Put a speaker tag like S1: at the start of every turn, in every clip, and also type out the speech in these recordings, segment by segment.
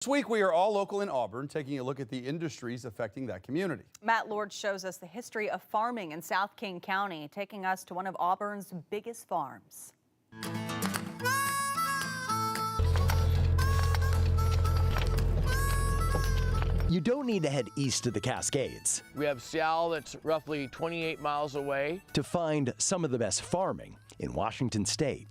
S1: This week, we are all local in Auburn, taking a look at the industries affecting that community.
S2: Matt Lord shows us the history of farming in South King County, taking us to one of Auburn's biggest farms.
S3: You don't need to head east to the Cascades.
S4: We have Seattle that's roughly 28 miles away.
S3: To find some of the best farming in Washington State.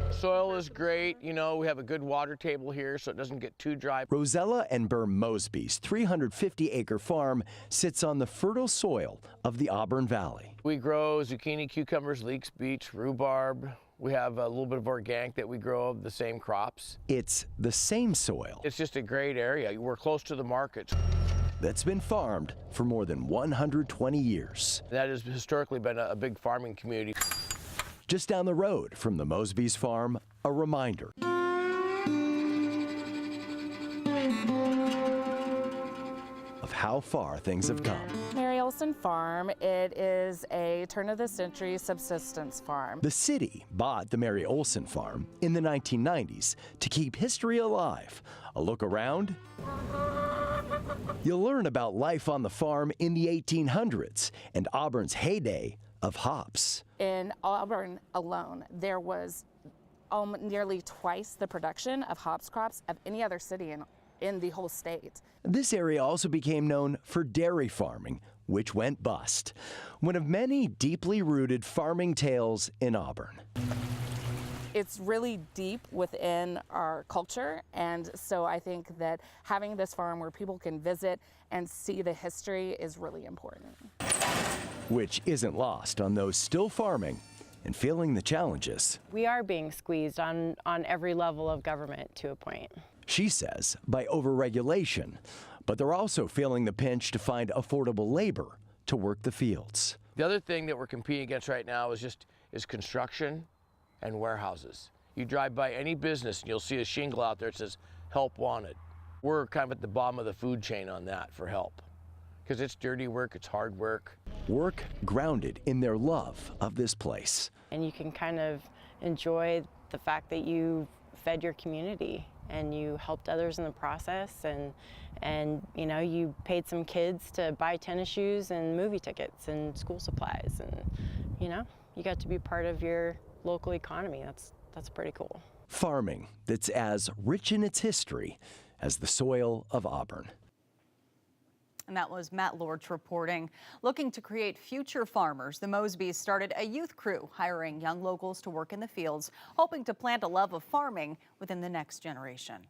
S4: Soil is great. You know, we have a good water table here so it doesn't get too dry.
S3: Rosella and Burr Mosby's 350-acre farm sits on the fertile soil of the Auburn Valley.
S4: We grow zucchini, cucumbers, leeks, beets, rhubarb. We have a little bit of organic that we grow of the same crops.
S3: It's the same soil.
S4: It's just a great area. We're close to the markets.
S3: That's been farmed for more than 120 years.
S4: That has historically been a big farming community.
S3: Just down the road from the Mosby's farm, a reminder. Of how far things have come.
S5: Mary Olson Farm, it is a turn-of-the-century subsistence farm.
S3: The city bought the Mary Olson Farm in the 1990s to keep history alive. A look around. You'll learn about life on the farm in the 1800s and Auburn's heyday of hops.
S5: In Auburn alone, there was nearly twice the production of hops crops of any other city in the whole state.
S3: This area also became known for dairy farming, which went bust. One of many deeply rooted farming tales in Auburn.
S5: It's really deep within our culture, and so I think that having this farm where people can visit and see the history is really important.
S3: Which isn't lost on those still farming and feeling the challenges.
S6: We are being squeezed on every level of government to a point.
S3: She says by overregulation, but they're also feeling the pinch to find affordable labor to work the fields.
S4: The other thing that we're competing against right now is construction and warehouses. You drive by any business and you'll see a shingle out there that says help wanted. We're kind of at the bottom of the food chain on that for help, because it's dirty work, it's hard work.
S3: Work grounded in their love of this place.
S6: And you can kind of enjoy the fact that you fed your community and you helped others in the process, and you know, you paid some kids to buy tennis shoes and movie tickets and school supplies, and you know, you got to be part of your local economy. That's pretty cool.
S3: Farming that's as rich in its history as the soil of Auburn.
S2: And that was Matt Lords reporting. Looking to create future farmers, the Mosbys started a youth crew, hiring young locals to work in the fields, hoping to plant a love of farming within the next generation.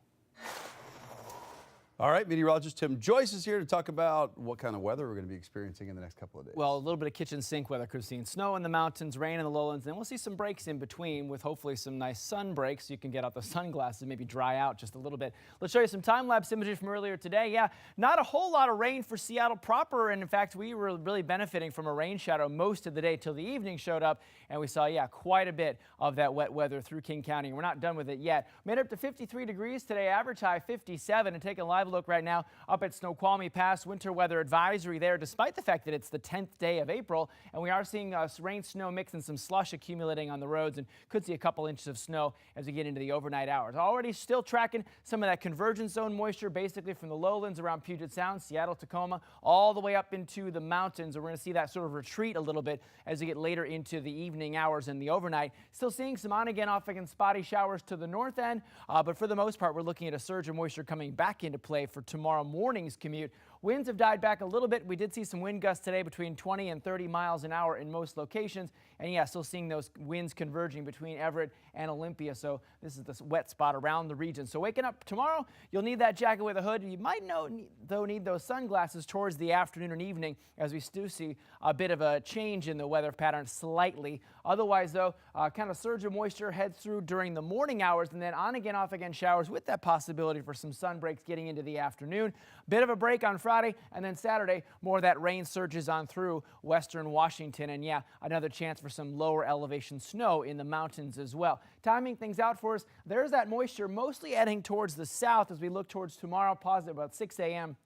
S1: All right, meteorologist Tim Joyce is here to talk about what kind of weather we're going to be experiencing in the next couple of days.
S7: Well, a little bit of kitchen sink weather, Christine. Snow in the mountains, rain in the lowlands, and then we'll see some breaks in between with hopefully some nice sun breaks so you can get out the sunglasses, maybe dry out just a little bit. Let's show you some time-lapse imagery from earlier today. Yeah, not a whole lot of rain for Seattle proper, and in fact, we were really benefiting from a rain shadow most of the day till the evening showed up, and we saw, yeah, quite a bit of that wet weather through King County. We're not done with it yet. Made it up to 53 degrees today, average high 57, and take a live look right now up at Snoqualmie Pass. Winter weather advisory there, despite the fact that it's the 10th day of April, and we are seeing rain, snow mix, and some slush accumulating on the roads, and could see a couple inches of snow as we get into the overnight hours. Already still tracking some of that convergence zone moisture, basically from the lowlands around Puget Sound, Seattle, Tacoma, all the way up into the mountains. We're going to see that sort of retreat a little bit as we get later into the evening hours and the overnight. Still seeing some on again, off again spotty showers to the north end, but for the most part, we're looking at a surge of moisture coming back into play for tomorrow morning's commute. Winds have died back a little bit. We did see some wind gusts today between 20 and 30 miles an hour in most locations. And yeah, still seeing those winds converging between Everett and Olympia. So this is the wet spot around the region. So waking up tomorrow, you'll need that jacket with a hood. You might though need those sunglasses towards the afternoon and evening, as we do see a bit of a change in the weather pattern slightly. Otherwise though, kind of surge of moisture heads through during the morning hours, and then on again, off again showers with that possibility for some sun breaks getting into the afternoon. Bit of a break on Friday, and then Saturday, more of that rain surges on through western Washington. And yeah, another chance for some lower elevation snow in the mountains as well. Timing things out for us, there's that moisture mostly heading towards the south as we look towards tomorrow, positive about 6 a.m.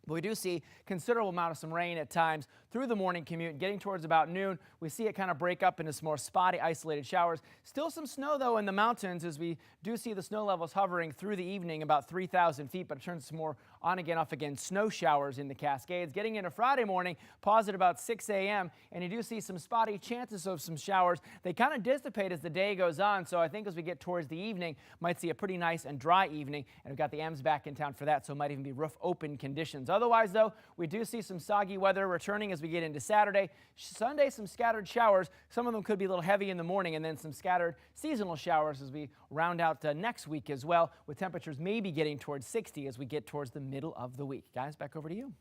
S7: But we do see considerable amount of some rain at times through the morning commute. Getting towards about noon, we see it kind of break up into some more spotty, isolated showers. Still some snow, though, in the mountains as we do see the snow levels hovering through the evening about 3,000 feet, but it turns to more on again, off again snow showers in the Cascades. Getting into Friday morning, pause at about 6 a.m., and you do see some spotty chances of some showers. They kind of dissipate as the day goes on, so I think as we get towards the evening, might see a pretty nice and dry evening, and we've got the M's back in town for that, so it might even be roof open conditions. Otherwise, though, we do see some soggy weather returning as we get into Saturday. Sunday, some scattered showers. Some of them could be a little heavy in the morning, and then some scattered seasonal showers as we round out next week as well, with temperatures maybe getting towards 60 as we get towards the middle of the week. Guys, back over to you.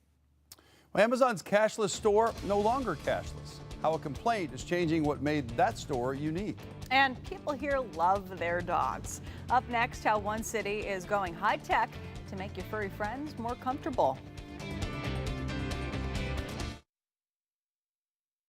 S1: Well, Amazon's cashless store no longer cashless. How a complaint is changing what made that store unique.
S2: And people here love their dogs. Up next, how one city is going high tech to make your furry friends more comfortable.